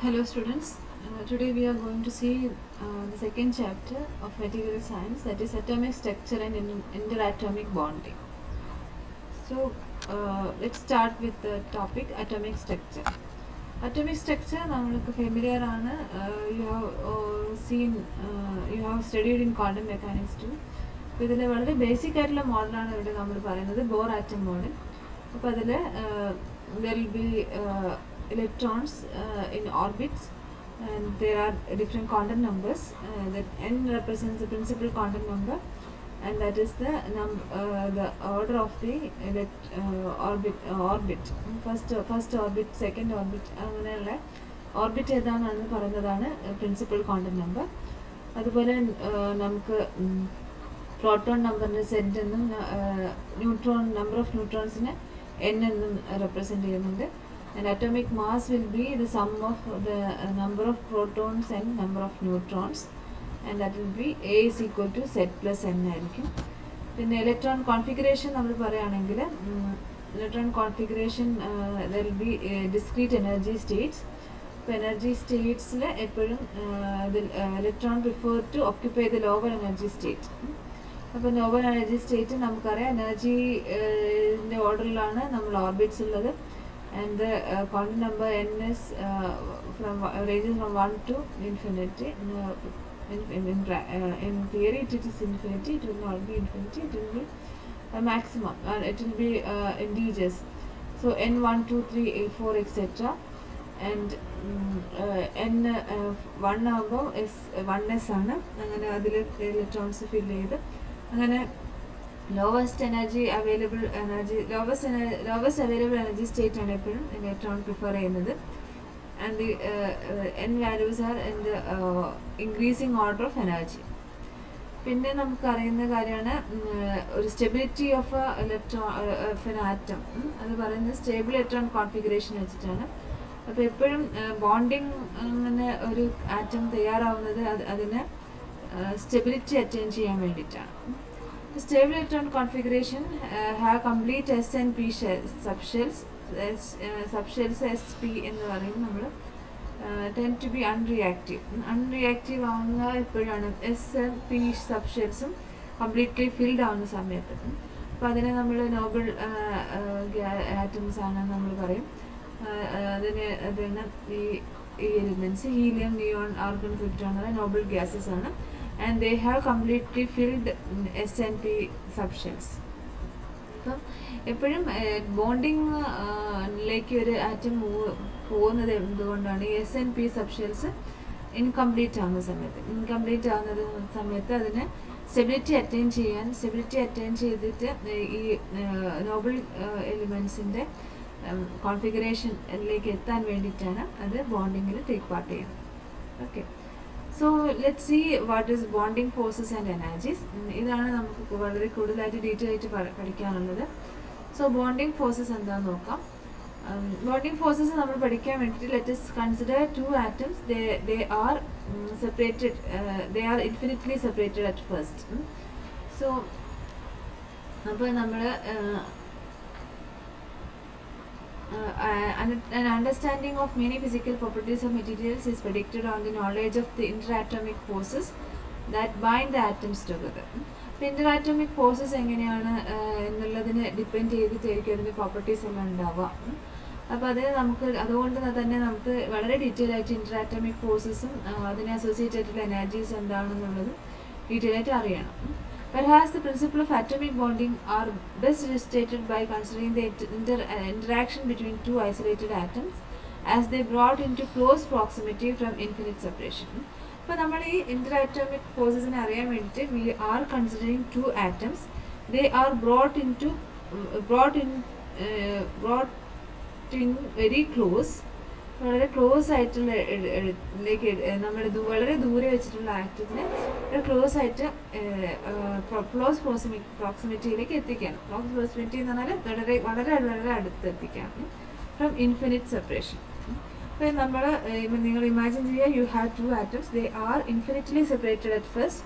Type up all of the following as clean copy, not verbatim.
Hello students, today we are going to see the second chapter of material science, that is atomic structure and interatomic bonding. So let's start with the topic atomic structure. Atomic structure namukku familiar aanu, you have seen, you have studied in quantum mechanics too. അപ്പോൾ ഇതിൽ വളരെ basic ആയിട്ടുള്ള മോഡലാണ് ഇവിടെ നമ്മൾ പറയുന്നത്, bore atom model. അപ്പോൾ അതിൽ there will be electrons in orbits, and there are different quantum numbers. That n represents the principal quantum number, and that is the order of the orbit. First orbit, second orbit, അങ്ങനെയുള്ള orbit ഏതാണെന്ന് പറയുന്നതാണ് principal quantum number. അതുപോലെ നമുക്ക് proton നമ്പറിന് set എന്നും neutron number of ന്യൂട്രോൺസിന് n എന്നും represent ചെയ്യുന്നുണ്ട്. And atomic mass will be the sum of the number of protons and number of neutrons, and that will be A is equal to Z plus n ആയിരിക്കും. പിന്നെ electron configuration നമ്മൾ പറയുകയാണെങ്കിൽ electron configuration there will be discrete energy states. ഇപ്പോൾ energy സ്റ്റേറ്റ്സിൽ എപ്പോഴും electron prefer to occupy the lower energy state. അപ്പോൾ lower energy state നമുക്കറിയാം എനർജിൻ്റെ ഓർഡറിലാണ് നമ്മൾ ഓർബിറ്റ്സ് ഉള്ളത്. And the quantum number n is ranges from 1 to infinity. In theory it is infinity, it will not be infinity, it will be a maximum, it will be integers. So n 1 2 3 4 etc. And n 1 ആകുമ്പോൾ s ആണ്. അങ്ങനെ അതിൽ electrons ഫിൽ ചെയ്ത് അങ്ങനെ lowest available energy state ആണ് എപ്പോഴും electron prefer ചെയ്യുന്നത്. And the n values are in the increasing order of energy. പിന്നെ നമുക്കറിയുന്ന കാര്യമാണ് ഒരു സ്റ്റെബിലിറ്റി ഓഫ് എൻ ആറ്റം, അത് പറയുന്നത് സ്റ്റേബിൾ ഇലക്ട്രോൺ കോൺഫിഗറേഷൻ വെച്ചിട്ടാണ്. അപ്പോൾ എപ്പോഴും ബോണ്ടിങ് അങ്ങനെ ഒരു ആറ്റം തയ്യാറാവുന്നത് അതിന് സ്റ്റെബിലിറ്റി അറ്റൈൻ ചെയ്യാൻ വേണ്ടിയിട്ടാണ്. Stable electron configuration have complete S and P subshells. Subshells SP എന്ന് പറയും നമ്മൾ tend to be unreactive. Unreactive ആവുന്ന എപ്പോഴാണ് എസ് ആൻഡ് പി സബ്ഷെൽസും കംപ്ലീറ്റ്ലി ഫിൽഡ് ആവുന്ന സമയത്ത്. അപ്പോൾ അതിനെ നമ്മൾ നോബിൾ ആറ്റംസ് ആണെന്ന് നമ്മൾ പറയും. അതിന് ഈ elements helium, neon, argon, krypton Noble gases ആണ്. And they have completely filled S and P subshells. അപ്പം എപ്പോഴും ബോണ്ടിങ്ങിലേക്ക് ഒരു ആറ്റം പോകുന്നത് എന്തുകൊണ്ടാണ്? ഈ S and P subshells incomplete ആവുന്ന സമയത്ത് അതിന് സ്റ്റെബിലിറ്റി അറ്റൈൻ ചെയ്തിട്ട് ഈ നോബിൾ എലിമെൻസിൻ്റെ കോൺഫിഗറേഷനിലേക്ക് എത്താൻ വേണ്ടിയിട്ടാണ് അത് ബോണ്ടിങ്ങിൽ ടേക്ക് പാർട്ട് ചെയ്യുന്നത്. Okay, so let see what is bonding forces and energies. ഇതാണ് നമുക്ക് വളരെ കൂടുതലായിട്ട് ഡീറ്റെയിൽ ആയിട്ട് പഠിക്കാനുള്ളത്. സോ ബോണ്ടിങ് ഫോഴ്സസ് എന്താണെന്ന് നോക്കാം. ബോണ്ടിങ് ഫോഴ്സസ് നമ്മൾ പഠിക്കാൻ വേണ്ടിയിട്ട് let us consider to atoms. they are separated, they are infinitely separated at first. So അപ്പോൾ നമ്മൾ an understanding of many physical properties of materials is predicted on the knowledge of the interatomic forces that bind the atoms together. Interatomic forces എങ്ങനെയാണ് എന്നുള്ളതിന് depend ചെയ്തിട്ടായിരിക്കും അതിൻ്റെ properties എല്ലാം ഉണ്ടാവുക. അപ്പോൾ അതുകൊണ്ട് തന്നെ നമുക്ക് വളരെ ഡീറ്റെയിൽ ആയിട്ട് ഇന്ററാറ്റോമിക് ഫോഴ്സസും അതിനെ അസോസിയേറ്റ് ആയിട്ടുള്ള എനർജീസ് എന്താണെന്നുള്ളത് ഡീറ്റെയിൽ ആയിട്ട് അറിയണം. Perhaps the principle of atomic bonding are best illustrated by considering the interaction between two isolated atoms as they brought into close proximity from infinite separation. അപ്പോൾ നമ്മൾ ഈ ഇന്ററാറ്റോമിക് ഫോഴ്സസിനെ അറിയാൻ വേണ്ടിയിട്ട് we are considering two atoms. They are brought in very close, വളരെ close ആയിട്ടുള്ള വളരെ ദൂരെ വെച്ചിട്ടുള്ള ആറ്റത്തിനെ ക്ലോസ് ആയിട്ട് പ്രോക്സിമിറ്റിയിലേക്ക് എത്തിക്കുകയാണ്. ക്ലോസ് പ്രോക്സിമിറ്റി എന്ന് പറഞ്ഞാൽ വളരെ അടുത്ത് എത്തിക്കുകയാണ് ഫ്രം ഇൻഫിനിറ്റ് സെപ്പറേഷൻ. അപ്പോൾ നിങ്ങൾ ഇമാജിൻ ചെയ്യുക, you have to atoms, they are infinitely separated at first,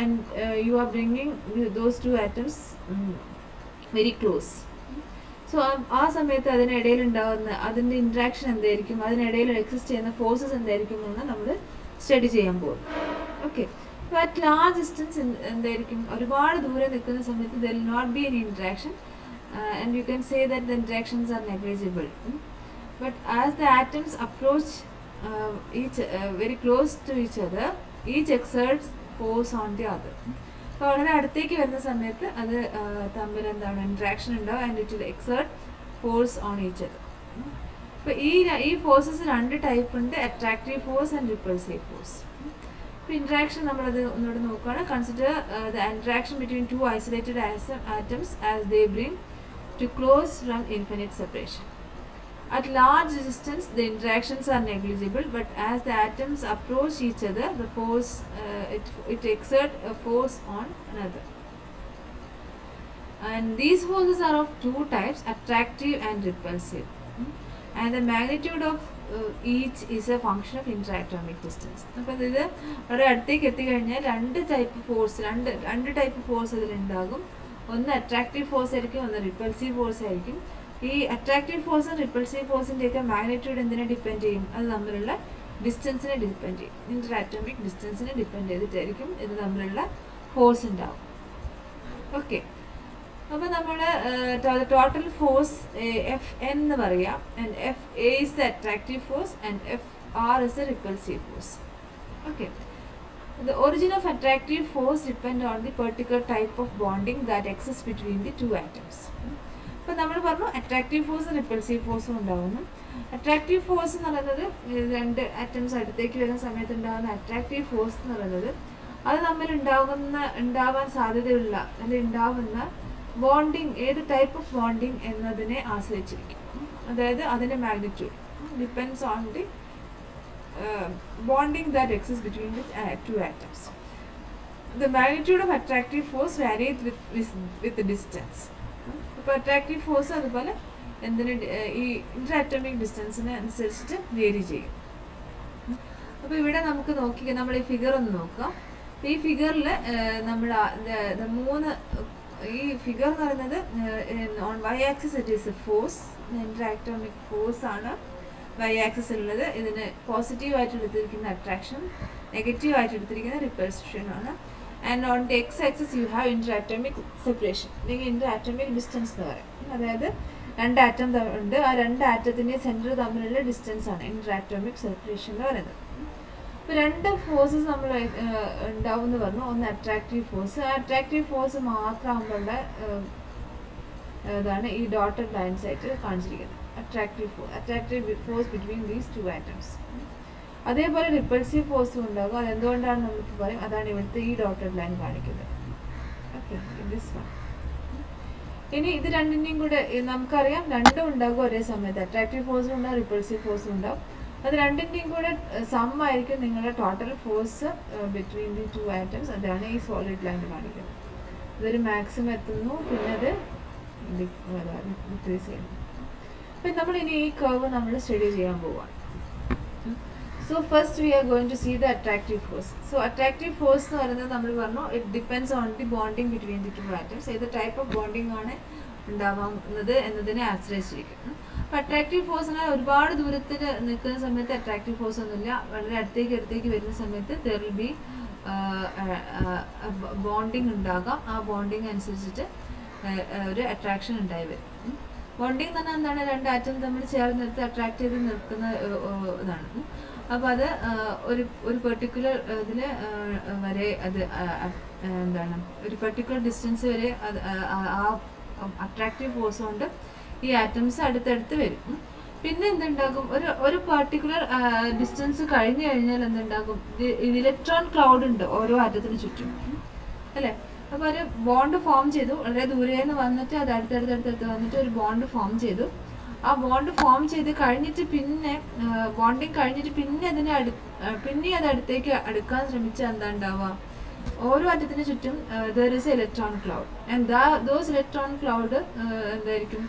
and you are bringing those to atoms very close. So ആ സമയത്ത് അതിനിടയിൽ ഉണ്ടാകുന്ന അതിൻ്റെ ഇൻട്രാക്ഷൻ എന്തായിരിക്കും, അതിനിടയിൽ എക്സിസ്റ്റ് ചെയ്യുന്ന ഫോഴ്സസ് എന്തായിരിക്കും എന്ന് നമ്മൾ സ്റ്റഡി ചെയ്യാൻ പോകും. ഓക്കെ, അപ്പോൾ അറ്റ് ലാർജ് ഡിസ്റ്റൻസ് എന്തായിരിക്കും, ഒരുപാട് ദൂരെ നിൽക്കുന്ന സമയത്ത് there will not be any interaction and you can say that the interactions are negligible. But as the atoms approach very close to each other, each exerts force on the other. അപ്പോൾ വളരെ അടുത്തേക്ക് വരുന്ന സമയത്ത് അത് തമ്മിൽ എന്താണ് interaction ഉണ്ടാവും and it will exert force on each other. അപ്പോൾ ഈ ഫോഴ്സസ് രണ്ട് ടൈപ്പ് ഉണ്ട്, attractive force and repulsive force. അപ്പോൾ ഇൻട്രാക്ഷൻ നമ്മളത് ഒന്നുകൂടെ നോക്കുകയാണ്. Consider the interaction between two isolated atoms as they bring to close from infinite separation. At large distance, the interactions are negligible, but as the atoms approach each other, the force it exerts a force on another. And these forces are of two types: attractive and repulsive. And the magnitude of each is a function of interatomic distance. അപ്പോൾ ഇത് വളരെ അടുത്തേക്ക് എത്തിക്കഴിഞ്ഞാൽ രണ്ട് type force ഇതിലുണ്ടാകും. ഒന്ന് attractive force ആയിരിക്കും, ഒന്ന് repulsive force ആയിരിക്കും. ഈ അട്രാക്റ്റീവ് ഫോഴ്സും റിപ്പൾസീവ് ഫോഴ്സിൻ്റെയൊക്കെ മാഗ്നിറ്റ്യൂഡ് എന്തിനെ ഡിപ്പെൻഡ് ചെയ്യും, അത് തമ്മിലുള്ള ഡിസ്റ്റൻസിനെ ഡിപ്പെൻഡ് ചെയ്യും. ഇന്ററാറ്റോമിക് ഡിസ്റ്റൻസിനെ ഡിപ്പെൻഡ് ചെയ്തിട്ടായിരിക്കും ഇത് തമ്മിലുള്ള ഫോഴ്സ് ഉണ്ടാവും. ഓക്കെ, അപ്പോൾ നമ്മൾ ടോട്ടൽ ഫോഴ്സ് എഫ് എൻ എന്ന് പറയാം. And F A is the attractive force and F R is the repulsive force. Okay, the origin of attractive force depends on the particular type of bonding that exists between the two atoms. അപ്പോൾ നമ്മൾ പറഞ്ഞു attractive ഫോഴ്സും repulsive ഫോഴ്സും ഉണ്ടാവുന്നു. Attractive force എന്ന് പറയുന്നത് രണ്ട് atoms അടുത്തേക്ക് വരുന്ന സമയത്ത് ഉണ്ടാകുന്ന അട്രാക്റ്റീവ് ഫോഴ്സ് എന്ന് പറയുന്നത് അത് തമ്മിൽ ഉണ്ടാവാൻ സാധ്യതയുള്ള അല്ലെങ്കിൽ ഉണ്ടാവുന്ന ബോണ്ടിങ്, ഏത് ടൈപ്പ് ഓഫ് ബോണ്ടിങ് എന്നതിനെ ആശ്രയിച്ചിരിക്കും. അതായത് അതിൻ്റെ magnitude depends on the bonding that exists between the two atoms. The magnitude of attractive force varies with the distance. അപ്പോൾ അട്രാക്റ്റീവ് ഫോഴ്സ് അതുപോലെ എന്തിന് ഈ ഇന്ററാറ്റോമിക് ഡിസ്റ്റൻസിന് അനുസരിച്ചിട്ട് വേരി ചെയ്യും. അപ്പോൾ ഇവിടെ നമുക്ക് നമ്മൾ ഈ ഫിഗർ ഒന്ന് നോക്കാം. ഈ ഫിഗറിൽ നമ്മൾ ഈ ഫിഗർ എന്ന് പറയുന്നത് on Y axis it is a force, interatomic force ആണ് വൈ ആക്സിസ് ഉള്ളത്. ഇതിന് പോസിറ്റീവായിട്ട് എടുത്തിരിക്കുന്ന അട്രാക്ഷൻ, നെഗറ്റീവായിട്ട് എടുത്തിരിക്കുന്ന റിപ്പൾഷൻ ആണ്. And on the X axis you have interatomic separation, അല്ലെങ്കിൽ ഇന്ററാറ്റോമിക് ഡിസ്റ്റൻസ് എന്ന് പറയും. അതായത് രണ്ട് ആറ്റം ഉണ്ട്, ആ രണ്ട് ആറ്റത്തിൻ്റെ സെൻറ്റർ തമ്മിലുള്ള ഡിസ്റ്റൻസ് ആണ് ഇന്ററാറ്റോമിക് സെപ്പറേഷൻ എന്ന് പറയുന്നത്. അപ്പോൾ രണ്ട് ഫോഴ്സസ് നമ്മൾ ഉണ്ടാവും എന്ന് പറഞ്ഞു. ഒന്ന് അട്രാക്റ്റീവ് ഫോഴ്സ്, ആ അട്രാക്റ്റീവ് ഫോഴ്സ് മാത്രമാകുമ്പോഴുള്ള ഇതാണ് ഈ ഡോട്ടഡ് ലൈൻസ് ആയിട്ട് കാണിച്ചിരിക്കുന്നത്. attractive force between these two atoms. അതേപോലെ റിപ്പൾസീവ് ഫോഴ്സും ഉണ്ടാകും. അതെന്തുകൊണ്ടാണ് നമുക്ക് പറയും, അതാണ് ഇവിടുത്തെ ഈ ഡോട്ടഡ് ലൈൻ കാണിക്കുന്നത്. Okay, this one. ഇനി ഇത് രണ്ടിൻ്റെയും കൂടെ നമുക്കറിയാം രണ്ടും ഉണ്ടാകും ഒരേ സമയത്ത്. അട്രാക്റ്റീവ് ഫോഴ്സും ഉണ്ടാകും, റിപ്പൾസീവ് ഫോഴ്സും ഉണ്ടാകും. അത് രണ്ടിൻ്റെയും കൂടെ സം ആയിരിക്കും നിങ്ങളുടെ total force between the two atoms. അതാണ് ഈ സോളിഡ് ലൈൻ കാണിക്കുന്നത്. ഇതൊരു മാക്സിമം എത്തുന്നു, പിന്നെ അത് ഡിക്രീസ് ചെയ്യുന്നു. അപ്പം നമ്മൾ ഇനി ഈ കർവ് നമ്മൾ സ്റ്റഡി ചെയ്യാൻ പോവാണ്. So first we are going to see the attractive force. So attractive force എന്ന് പറയുന്നത് നമ്മൾ പറഞ്ഞു it depends on the bonding between the two atoms. ഏത് ടൈപ്പ് ഓഫ് ബോണ്ടിങ് ആണ് ഉണ്ടാവുന്നത് എന്നതിനെ ആശ്രയിച്ചിരിക്കും. അപ്പോൾ അട്രാക്റ്റീവ് ഫോഴ്സിന് ഒരുപാട് ദൂരത്തിൽ നിൽക്കുന്ന സമയത്ത് അട്രാക്റ്റീവ് ഫോഴ്സ് ഒന്നുമില്ല. വളരെ അടുത്തേക്ക് വരുന്ന സമയത്ത് ദർ വിൽ ബി ബോണ്ടിങ് ഉണ്ടാകാം. ആ ബോണ്ടിങ് അനുസരിച്ചിട്ട് ഒരു അട്രാക്ഷൻ ഉണ്ടായി വരും. ബോണ്ടിങ് എന്ന് പറഞ്ഞാൽ എന്താണ്, രണ്ട് ആറ്റം തമ്മിൽ ചേർന്ന് നിർത്തി അട്രാക്ട് ചെയ്ത് നിൽക്കുന്ന ഇതാണ്. അപ്പോൾ അത് ഒരു പെർട്ടിക്കുലർ ഇതിൽ വരെ അത് എന്താണ് ഒരു പെർട്ടിക്കുലർ ഡിസ്റ്റൻസ് വരെ അത് ആ അട്രാക്റ്റീവ് ഫോഴ്സ് കൊണ്ട് ഈ ആറ്റംസ് അടുത്തടുത്ത് വരും. പിന്നെ എന്തുണ്ടാകും, ഒരു പെർട്ടിക്കുലർ ഡിസ്റ്റൻസ് കഴിഞ്ഞു കഴിഞ്ഞാൽ എന്തുണ്ടാകും, ഇലക്ട്രോൺ ക്ലൗഡ് ഉണ്ട് ഓരോ ആറ്റത്തിന് ചുറ്റും അല്ലേ. അപ്പോൾ ഒരു ബോണ്ട് ഫോം ചെയ്തു, വളരെ ദൂരേന്ന് വന്നിട്ട് അത് അടുത്തടുത്ത് വന്നിട്ട് ഒരു ബോണ്ട് ഫോം ചെയ്തു. ആ ബോണ്ട് ഫോം ചെയ്ത് കഴിഞ്ഞിട്ട് പിന്നെ ബോണ്ടിങ് കഴിഞ്ഞിട്ട് പിന്നെ അത് അടുത്തേക്ക് അടുക്കാൻ ശ്രമിച്ചാൽ എന്താ ഉണ്ടാവുക, ഓരോ അറ്റത്തിന് ചുറ്റും there is electron cloud. And those electron cloud എന്തായിരിക്കും,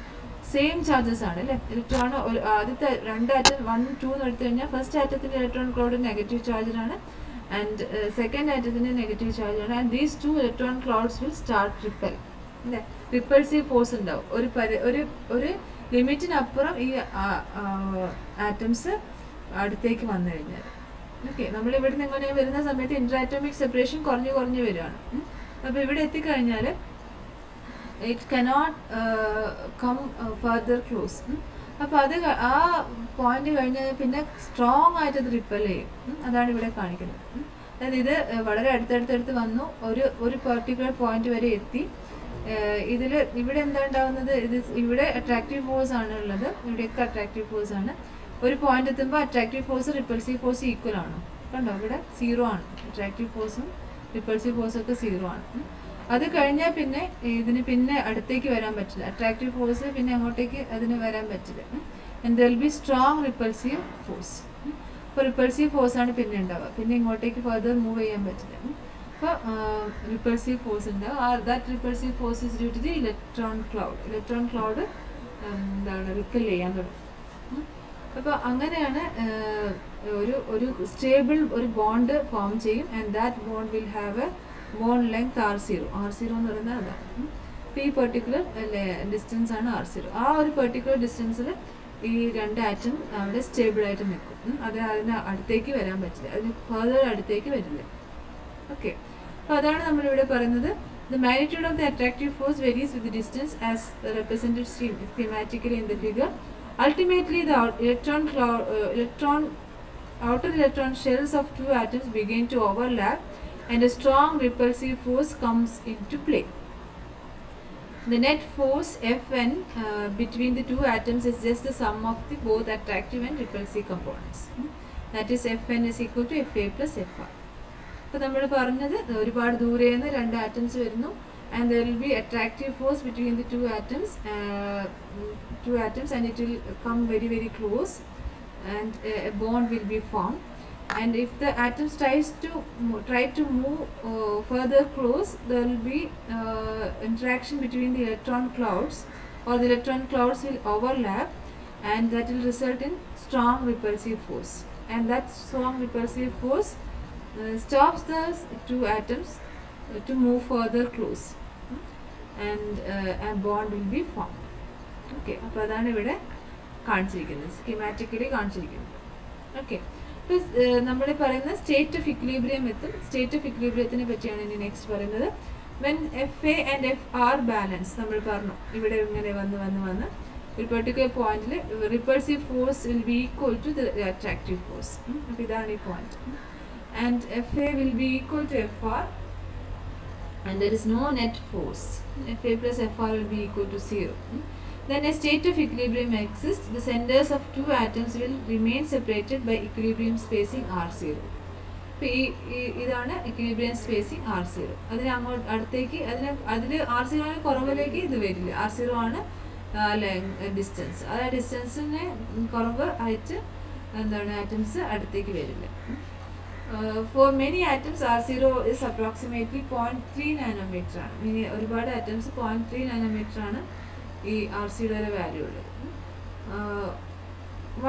സെയിം ചാർജസ് ആണ് അല്ലേ. ഇലക്ട്രോൺ ആദ്യത്തെ രണ്ട് ആറ്റം 1, 2 എന്ന് എടുത്തു കഴിഞ്ഞാൽ ഫസ്റ്റ് ആറ്റത്തിൻ്റെ ഇലക്ട്രോൺ ക്ലൗഡ് നെഗറ്റീവ് ചാർജിലാണ് ആൻഡ് സെക്കൻഡ് ആറ്റത്തിന് നെഗറ്റീവ് ചാർജാണ്. And these 2 electron clouds will start repel അല്ലേ. റിപ്പൾസീവ് ഫോഴ്സ് ഉണ്ടാവും. ഒരു ലിമിറ്റിനപ്പുറം ഈ ആറ്റംസ് അടുത്തേക്ക് വന്നു കഴിഞ്ഞാൽ. ഓക്കെ, നമ്മളിവിടെ നിന്ന് ഇങ്ങനെ വരുന്ന സമയത്ത് ഇൻട്രാറ്റോമിക് സെപ്പറേഷൻ കുറഞ്ഞു വരികയാണ്. അപ്പോൾ ഇവിടെ എത്തിക്കഴിഞ്ഞാൽ it cannot come further close. അപ്പോൾ ആ പോയിന്റ് കഴിഞ്ഞാൽ പിന്നെ സ്ട്രോങ് ആയിട്ട് അത് റിപ്പൽ ചെയ്യും. അതാണ് ഇവിടെ കാണിക്കുന്നത്. അതായത് ഇത് വളരെ അടുത്തടുത്തടുത്ത് വന്നു, ഒരു പെർട്ടിക്കുലർ പോയിന്റ് വരെ എത്തി. ഇവിടെ എന്താ ഉണ്ടാകുന്നത്, ഇവിടെ അട്രാക്റ്റീവ് ഫോഴ്സ് ആണ് ഉള്ളത്, ഇവിടെയൊക്കെ അട്രാക്റ്റീവ് ഫോഴ്സ് ആണ്. ഒരു പോയിന്റ് എത്തുമ്പോൾ attractive force repulsive force equal ആണ്. കണ്ടോ, ഇവിടെ 0 ആണ്. അട്രാക്റ്റീവ് ഫോഴ്സും റിപ്പൾസീവ് ഫോഴ്സും ഒക്കെ 0 ആണ്. അത് കഴിഞ്ഞാൽ പിന്നെ ഇതിന് പിന്നെ അടുത്തേക്ക് വരാൻ പറ്റില്ല. അട്രാക്റ്റീവ് ഫോഴ്സ് പിന്നെ അങ്ങോട്ടേക്ക് അതിന് വരാൻ പറ്റില്ല. And there will be strong repulsive force. അപ്പോൾ റിപ്പൾസീവ് ഫോഴ്സ് ആണ് പിന്നെ ഉണ്ടാവുക. പിന്നെ ഇങ്ങോട്ടേക്ക് ഫർദർ മൂവ് ചെയ്യാൻ പറ്റില്ല. അപ്പോൾ റിപ്പൾസീവ് ഫോഴ്സ് ഉണ്ടാവും. That repulsive force is due to the electron cloud എന്താണ് റിപ്പൽ ചെയ്യാൻ തുടങ്ങും. അപ്പോൾ അങ്ങനെയാണ് ഒരു സ്റ്റേബിൾ ഒരു ബോണ്ട് ഫോം ചെയ്യും. And that bond will have a bond length R0 എന്ന് പറയുന്നത് അതാണ്. അപ്പോൾ ഈ പെർട്ടിക്കുലർ ഡിസ്റ്റൻസ് ആണ് R0. ആ ഒരു പെർട്ടിക്കുലർ ഡിസ്റ്റൻസിൽ ഈ രണ്ട് ആറ്റം അവിടെ സ്റ്റേബിൾ ആയിട്ട് നിൽക്കും. അതിന് അടുത്തേക്ക് വരാൻ പറ്റില്ല, അതിന് ഫർദർ അടുത്തേക്ക് വരില്ല. ഓക്കെ, അപ്പോൾ അതാണ് നമ്മളിവിടെ പറയുന്നത്. The magnitude of the attractive force varies with the distance as represented schematically in the figure. Ultimately, the outer electron shells of two atoms begin to overlap and a strong repulsive force comes into play. The net force Fn between the two atoms is just the sum of the both attractive and repulsive components. That is, Fn is equal to Fa plus Fr. അപ്പോൾ നമ്മൾ പറഞ്ഞത് ഒരുപാട് ദൂരെ നിന്ന് രണ്ട് atoms വരുന്നു, and there will be attractive force between the two atoms and it will come very very close and a bond will be formed. And if the atoms try to move further close, there will be interaction between the electron clouds, or the electron clouds will overlap, and that will result in strong repulsive force. And that strong repulsive force stops the two atoms to move further close, and a bond will be formed. Okay, അപ്പോൾ അതാണ് ഇവിടെ കാണിച്ചിരിക്കുന്നത്, സ്കീമാറ്റിക്കലി കാണിച്ചിരിക്കുന്നത്. Okay, നമ്മൾ പറയുന്ന state of equilibrium എത്തും. State of ഇക്വിലിബ്രിയത്തിനെ പറ്റിയാണ് ഇനി നെക്സ്റ്റ് പറയുന്നത്. When Fa and Fr balance, നമ്മൾ പറഞ്ഞു ഇവിടെ ഇങ്ങനെ വന്ന് ഒരു പെർട്ടിക്കുലർ പോയിന്റിൽ repulsive force will be equal to the attractive force. അപ്പോൾ ഇതാണ് ഈ point. And Fa will be equal to Fr, and there is no net force. Fa plus Fr will be equal to 0. Then a state of equilibrium exists. The centers of two atoms will remain separated by equilibrium spacing R0. അപ്പോൾ ഇതാണ് equilibrium spacing R0. അതിന് അങ്ങോട്ട് അടുത്തേക്ക് അതിൽ R0 കുറവിലേക്ക് ഇത് വരില്ല. R0 ആണ് distance. ആ ഡിസ്റ്റൻസിന് കുറവ് ആയിട്ട് എന്താണ് ആറ്റംസ് അടുത്തേക്ക് വരില്ല. For many atoms R0 is approximately 0.3 nanometer ആണ്. ഇനി ഒരുപാട് ആറ്റംസ് 0.3 nanometer ആണ് ഈ R0യുടെ വാല്യൂ ഉള്ളത്.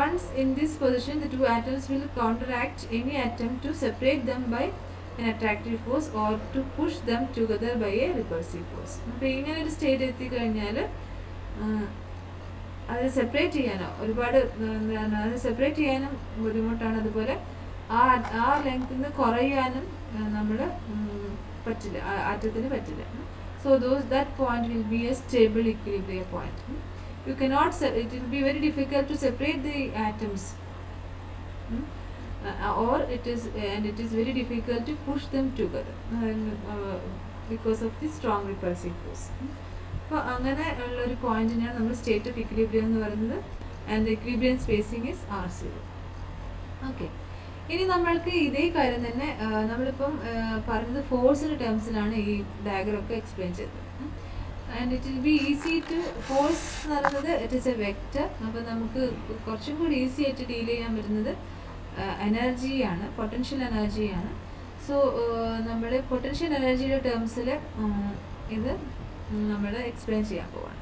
Once in this position, the two atoms will counteract any attempt to separate them by an attractive force or to push them together by a repulsive force. അപ്പോൾ ഇങ്ങനെ ഒരു state എത്തിക്കഴിഞ്ഞാൽ അത് separate ചെയ്യാനോ ഒരുപാട് അത് സെപ്പറേറ്റ് ചെയ്യാനും ബുദ്ധിമുട്ടാണ്. അതുപോലെ ആ ലെങ്ത്തിൽ നിന്ന് കുറയാനും നമ്മൾ പറ്റില്ല, ആറ്റത്തിന് പറ്റില്ല. So that point will be a stable equilibrium point. You cannot, it will be very difficult to separate the atoms, or it is very difficult to push them together because of the strong repulsive force. അപ്പോൾ അങ്ങനെ ഉള്ളൊരു പോയിന്റിനാണ് നമ്മൾ state of equilibrium എന്ന് പറയുന്നത്. And the equilibrium spacing is R0. Okay, ഇനി നമ്മൾക്ക് ഇതേ കാര്യം തന്നെ നമ്മളിപ്പം പറഞ്ഞത് ഫോഴ്സിൻ്റെ ടേംസിലാണ് ഈ ഡയഗ്രാമൊക്കെ എക്സ്പ്ലെയിൻ ചെയ്തത്. And it will be easy to, force എന്ന് പറയുന്നത് ഇറ്റ് ഈസ് എ വെക്റ്റർ. അപ്പോൾ നമുക്ക് കുറച്ചും കൂടി ഈസി ആയിട്ട് ഡീൽ ചെയ്യാൻ പറ്റുന്നത് എനർജിയാണ്, പൊട്ടൻഷ്യൽ എനർജിയാണ്. സോ നമ്മൾ പൊട്ടൻഷ്യൽ എനർജിയുടെ ടേംസിൽ ഇത് നമ്മൾ എക്സ്പ്ലെയിൻ ചെയ്യാൻ പോവാണ്.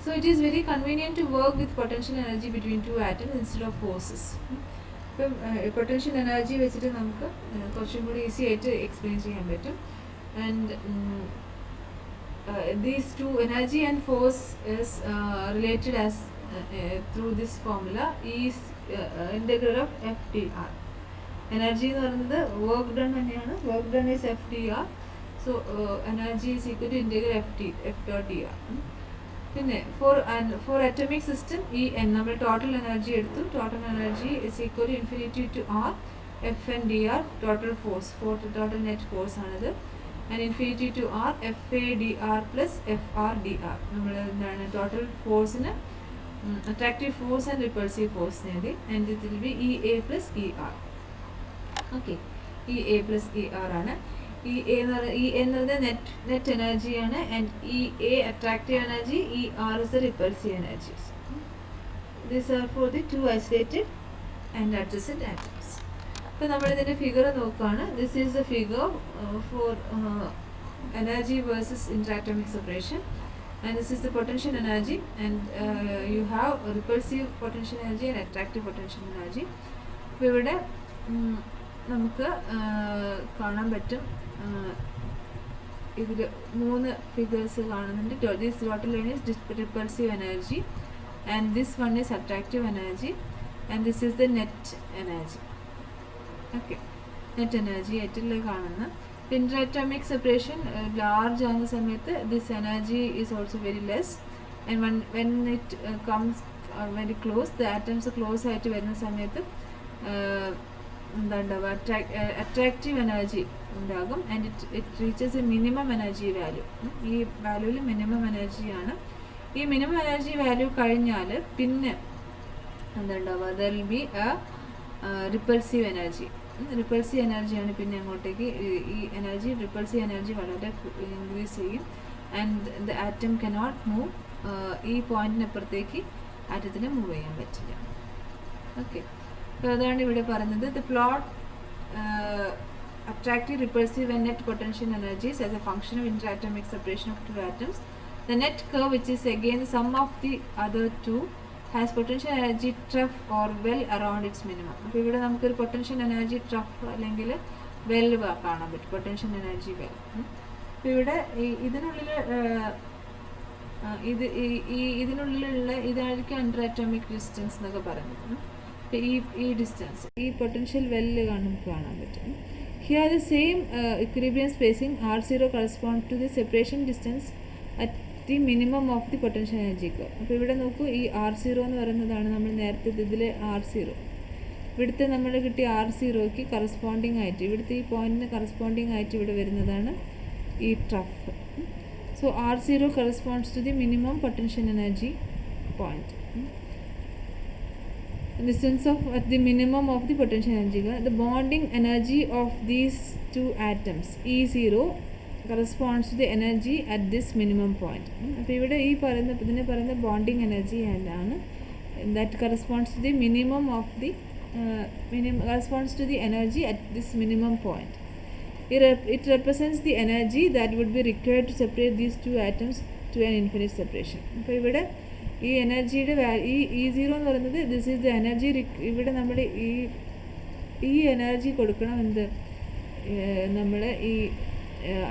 So it is very convenient to work with potential energy between two atoms instead of forces. ഇപ്പം പൊട്ടൻഷ്യൽ എനർജി വെച്ചിട്ട് നമുക്ക് കുറച്ചും കൂടി ഈസി ആയിട്ട് എക്സ്പ്ലെയിൻ ചെയ്യാൻ പറ്റും. And these two, energy and force, is related as through this formula, is integral of FDR. Energy എന്ന് പറയുന്നത് വർക്ക് ഡൺ തന്നെയാണ്. Work done is FDR. So energy is equal to integral F dot E R. പിന്നെ for atomic system നമ്മൾ total energy എടുത്തു. Total energy is equal to infinity to R F N D R, total force, total net force ആണിത്. And infinity to R F A D R plus F R D R. നമ്മൾ എന്താണ് total ഫോഴ്സിന് attractive force and repulsive force നേടി. And it will be E A plus E R. Okay, E A plus E R ആണ്. E എന്നത് net എനർജിയാണ്. And E A attractive energy, E R is the repulsive energies. These are for the two isolated and adjacent atoms. അപ്പോൾ നമ്മളിതിൻ്റെ figure നോക്കുകയാണ്. This is the figure for energy versus interatomic separation. And this is the potential energy, and you have repulsive potential energy and attractive potential energy. അപ്പോൾ ഇവിടെ നമുക്ക് കാണാൻ പറ്റും, ഇതിൽ 3 figures കാണുന്നുണ്ട്. This total line is repulsive energy, and this one is attractive energy, and this is the net energy. Okay, net energy ആയിട്ടുള്ള കാണുന്ന. ഇന്ററാറ്റോമിക് separation large ആകുന്ന സമയത്ത് this energy is also very less. And when it comes very close, the atoms close ആയിട്ട് വരുന്ന സമയത്ത് എന്താ ഉണ്ടാവുക, attractive energy ഉണ്ടാകും. And it reaches A minimum energy value. ഈ വാല്യൂവിൽ മിനിമം എനർജിയാണ്. ഈ മിനിമം എനർജി വാല്യൂ കഴിഞ്ഞാൽ പിന്നെ എന്താ ഉണ്ടാവുക, there will be A repulsive energy. Repulsive എനർജിയാണ് പിന്നെ അങ്ങോട്ടേക്ക്. ഈ എനർജി, റിപ്പൾസീവ് എനർജി വളരെ ഇൻക്രീസ് ചെയ്യും. And the atom cannot move. ഈ പോയിന്റിനപ്പുറത്തേക്ക് ആറ്റത്തിന് മൂവ് ചെയ്യാൻ പറ്റില്ല. ഓക്കെ, അപ്പോൾ അതാണ് ഇവിടെ പറയുന്നത്. The plot attractive, repulsive and net potential energies as a function of interatomic separation of two atoms. The net curve, which is again the sum of the other two, has potential energy trough or well around its minimum. അപ്പോൾ ഇവിടെ നമുക്കൊരു potential energy trough അല്ലെങ്കിൽ well കാണാൻ പറ്റും. Potential energy well. അപ്പോൾ ഇവിടെ ഇതിനുള്ളിൽ ഇതിനുള്ളിലുള്ള ഇതായിരിക്കും ഇന്ററാറ്റോമിക് ഡിസ്റ്റൻസ് എന്നൊക്കെ പറയുന്നത്. ഈ ഡിസ്റ്റൻസ്, ഈ പൊട്ടൻഷ്യൽ വെല്ല് കാണാൻ പറ്റും. Here the same equilibrium spacing R0 corresponds to the separation distance at the minimum of the potential energy curve. അപ്പോൾ ഇവിടെ നോക്കൂ, ഈ R0 എന്ന് പറയുന്നതാണ് നമ്മൾ നേരത്തെ ഇതിൽ R0. ഇവിടുത്തെ നമ്മൾ കിട്ടിയ R0ക്ക് കറസ്പോണ്ടിങ് ആയിട്ട്, ഇവിടുത്തെ ഈ പോയിന്റിന് കറസ്പോണ്ടിങ് ആയിട്ട് ഇവിടെ വരുന്നതാണ് ഈ trough. So R0 corresponds to the minimum potential energy point. Distance of at the minimum of the potential energy. The bonding energy of these two atoms E0 corresponds to the energy at this minimum point. അപ്പോൾ ഇവിടെ ഈ ഇതിനെ പറയുന്ന bonding energy ആണ്. That corresponds to the minimum of the corresponds to the energy at this minimum point. It represents the energy that would be required to separate these two atoms to an infinite separation. അപ്പോൾ ഇവിടെ ഈ എനർജിയുടെ ഈ E0 എന്ന് പറയുന്നത് this is the energy. ഇവിടെ നമ്മൾ ഈ എനർജി കൊടുക്കണം. എന്ത്, നമ്മൾ ഈ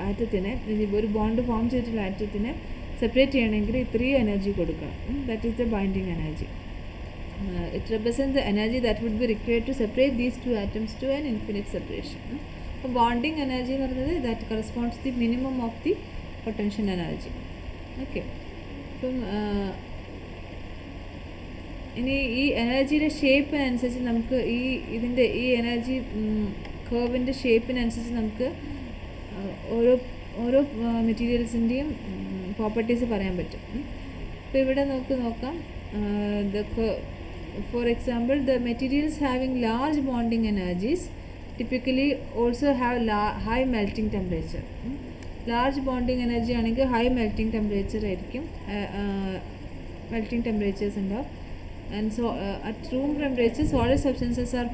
ആറ്റത്തിനെ, ഒരു ബോണ്ട് ഫോം ചെയ്തിട്ടുള്ള ആറ്റത്തിനെ സെപ്പറേറ്റ് ചെയ്യണമെങ്കിൽ ഇത്രയും എനർജി കൊടുക്കണം. That is the binding energy. It represent the energy that would be required to separate these two atoms to an infinite separation. അപ്പോൾ ബോണ്ടിങ് എനർജി എന്ന് പറയുന്നത് that corresponds the minimum of the potential energy. Okay, അപ്പം ഇനി ഈ എനർജിയുടെ ഷേപ്പിനനുസരിച്ച് നമുക്ക് ഇതിൻ്റെ ഈ എനർജി കർവിൻ്റെ ഷേപ്പിനനുസരിച്ച് നമുക്ക് ഓരോ മെറ്റീരിയൽസിൻ്റെയും പ്രോപ്പർട്ടീസ് പറയാൻ പറ്റും. അപ്പോൾ ഇവിടെ നോക്കാം, for example the materials having large bonding energies typically also have high melting temperature. Large bonding energy ആണെങ്കിൽ ഹൈ മെൽറ്റിംഗ് ടെമ്പറേച്ചർ ആയിരിക്കും, മെൽറ്റിംഗ് ടെമ്പറേച്ചേഴ്സ് ഉണ്ടാവും. And so at room temperature solid substances are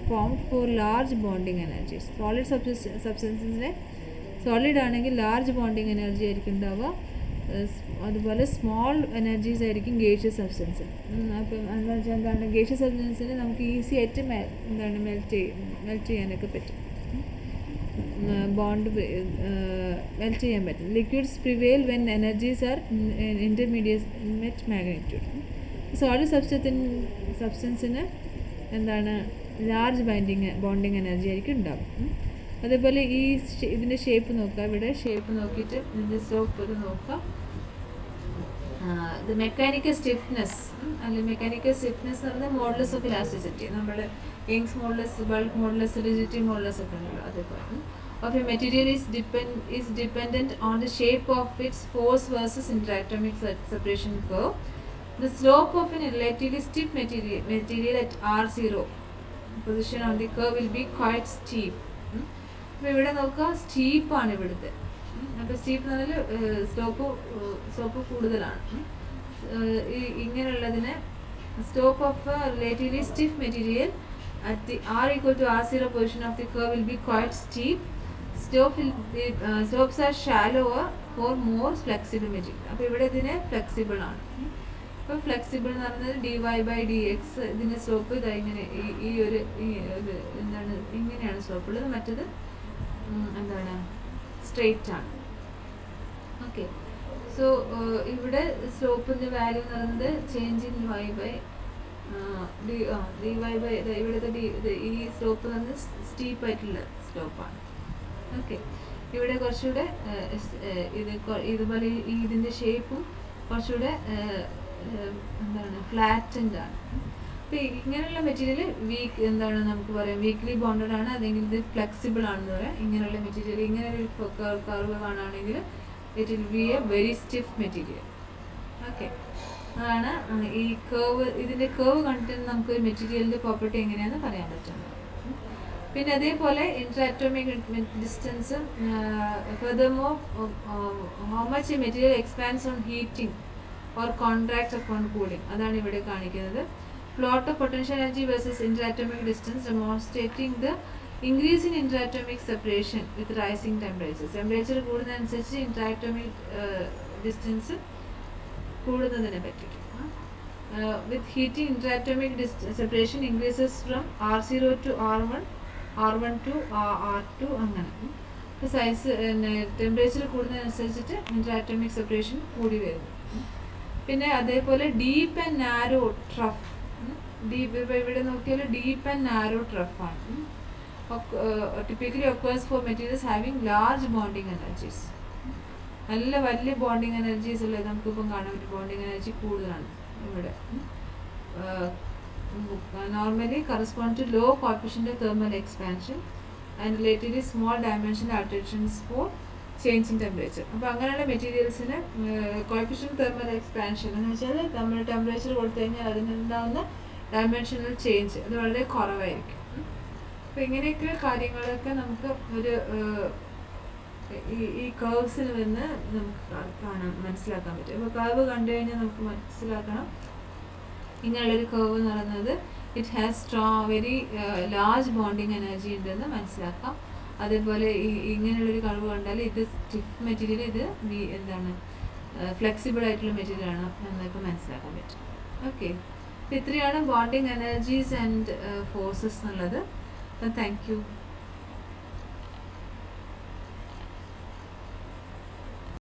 formed for large bonding energies. Solid substances solid ആണെങ്കിൽ large bonding energy ആയിരിക്കും ഉണ്ടാവുക. അതുപോലെ small energies ആയിരിക്കും gaseous substance. അപ്പം എന്താ വെച്ചാൽ എന്താണ്, ഗേഷ്യസ് സബ്സ്റ്റൻസിന് നമുക്ക് ഈസി ആയിട്ട് മെൽറ്റ് ചെയ്യാനൊക്കെ പറ്റും. ബോണ്ട് മെൽറ്റ് ചെയ്യാൻ പറ്റും. Liquids prevail when energies are intermediate magnitude. Solid സബ്സ്റ്റൻസിന് എന്താണ് ലാർജ് ബോണ്ടിങ് എനർജി ആയിരിക്കും ഉണ്ടാകും. അതേപോലെ ഇതിൻ്റെ ഷേപ്പ് നോക്കുക. ഇവിടെ ഷേപ്പ് നോക്കിയിട്ട് ഇതിൻ്റെ സ്ലോപ്പ് ഇത് നോക്കുക. ഇത് മെക്കാനിക്കൽ സ്റ്റിഫ്നെസ് അല്ലെങ്കിൽ മെക്കാനിക്കൽ സ്റ്റിഫ്നെസ് എന്ന് പറഞ്ഞാൽ മോഡുലസ് ഓഫ് ഇലാസ്റ്റിസിറ്റി. നമ്മൾ Young's modulus, bulk modulus, rigidity modulus ഒക്കെ ഉണ്ടല്ലോ, അതേപോലെ of A material is dependent on the shape of its force versus interatomic separation curve. The slope of a relatively stiff material at R0 position on the curve will be quite steep. അപ്പോൾ ഇവിടെ നോക്കുക, സ്റ്റീപ്പാണ് ഇവിടുത്തെ. അപ്പോൾ steep എന്ന് പറഞ്ഞാൽ slope കൂടുതലാണ്. ഇങ്ങനെയുള്ളതിന് slope of relatively stiff material at the R equal to R0 position of the curve will be quite steep. Slopes are shallower for more flexible material. അപ്പോൾ ഇവിടെ ഇതിന് ഫ്ലെക്സിബിൾ ആണ്. അപ്പോൾ ഫ്ലെക്സിബിൾ എന്ന് പറഞ്ഞാൽ dy/dx ഇതിൻ്റെ സ്ലോപ്പ് ഇതാ ഇങ്ങനെ ഈ ഒരു എന്താണ് ഇങ്ങനെയാണ് സ്ലോപ്പ് ഉള്ളത്. മറ്റത് എന്താണ് സ്ട്രെയിറ്റ് ആണ്. ഓക്കെ, സോ ഇവിടെ സ്ലോപ്പിൻ്റെ വാല്യൂ എന്ന് പറയുന്നത് ചേഞ്ച് ഇൻ ഇവിടുത്തെ ഈ സ്ലോപ്പ് എന്ന് സ്റ്റീപ്പ് ആയിട്ടുള്ള സ്ലോപ്പാണ്. ഓക്കെ, ഇവിടെ കുറച്ചുകൂടെ ഇതുപോലെ ഇതിൻ്റെ ഷേപ്പും കുറച്ചുകൂടെ എന്താണ് ഫ്ലാറ്റൻഡ് ആണ്. അപ്പോൾ ഇങ്ങനെയുള്ള മെറ്റീരിയൽ എന്താണ് നമുക്ക് പറയാം വീക്ക്ലി ബോണ്ടഡ് ആണ്, അല്ലെങ്കിൽ ഇത് ഫ്ലെക്സിബിൾ ആണെന്ന് പറയാം. ഇങ്ങനെയുള്ള മെറ്റീരിയൽ ഇങ്ങനെ ഒരു കർവ് കാണുകയാണെങ്കിൽ it will B A very stiff material. Okay, അതാണ് ഈ കേവ്. ഇതിൻ്റെ കേവ് കണ്ടിട്ട് നമുക്ക് മെറ്റീരിയലിൻ്റെ പ്രോപ്പർട്ടി എങ്ങനെയാണെന്ന് പറയാൻ പറ്റുന്നത്. പിന്നെ അതേപോലെ ഇന്ററാറ്റോമിക് ഡിസ്റ്റൻസും furthermore how much a material expands on heating or contracts upon cooling, അതാണ് ഇവിടെ കാണിക്കുന്നത്. Plot of potential energy versus interatomic distance demonstrating the increase in interatomic separation with rising temperature. Temperature കൂടുന്നതനുസരിച്ച് ഇന്ററാറ്റോമിക് ഡിസ്റ്റൻസ് കൂടുന്നതിനെ പറ്റി. With heating interatomic separation increases from R0 to R1, R1 to R2 അങ്ങനെ. ഇപ്പോൾ size temperature കൂടുന്നതനുസരിച്ചിട്ട് interatomic separation കൂടി വരുന്നു. പിന്നെ അതേപോലെ ഡീപ്പ് ആൻഡ് നാരോ ട്രഫ്. ഇവിടെ നോക്കിയാൽ ഡീപ്പ് ആൻഡ് നാരോ ട്രഫാണ്. Typically occurs for materials having large bonding energies. നല്ല വലിയ ബോണ്ടിങ് എനർജീസ് ഉള്ളത് നമുക്കിപ്പം കാണാൻ പറ്റും. ബോണ്ടിങ് എനർജി കൂടുതലാണ് ഇവിടെ. Normally correspond to low coefficient of thermal expansion and relatively small dimensional alterations for change in temperature. അപ്പോൾ അങ്ങനെയുള്ള മെറ്റീരിയൽസിന് കോഫിഷ്യന്റ് തെർമൽ എക്സ്പാൻഷൻ എന്ന് വെച്ചാൽ നമ്മൾ ടെമ്പറേച്ചർ കൊടുത്തു കഴിഞ്ഞാൽ അതിനുണ്ടാകുന്ന ഡയമെൻഷണൽ ചേഞ്ച് അത് വളരെ കുറവായിരിക്കും. അപ്പോൾ ഇങ്ങനെയൊക്കെ കാര്യങ്ങളൊക്കെ നമുക്ക് ഒരു ഈ കർവ്സിൽ നിന്ന് നമുക്ക് മനസ്സിലാക്കാൻ പറ്റും. അപ്പോൾ കർവ് കണ്ടു കഴിഞ്ഞാൽ നമുക്ക് മനസ്സിലാക്കണം ഇങ്ങനെയുള്ളൊരു കർവ് എന്ന് പറയുന്നത് it has very large bonding energy ഉണ്ടെന്ന് മനസ്സിലാക്കാം. അതേപോലെ ഇങ്ങനെയുള്ളൊരു കർവ് കണ്ടാൽ ഇത് സ്റ്റിഫ് മെറ്റീരിയൽ, ഇത് എന്താണ് ഫ്ലെക്സിബിൾ ആയിട്ടുള്ള മെറ്റീരിയൽ ആണ് എന്നൊക്കെ മനസ്സിലാക്കാൻ പറ്റും. ഓക്കെ, ഇത്രയാണ് ബോണ്ടിങ് എനർജീസ് ആൻഡ് ഫോഴ്സസ് എന്നുള്ളത്. Thank you.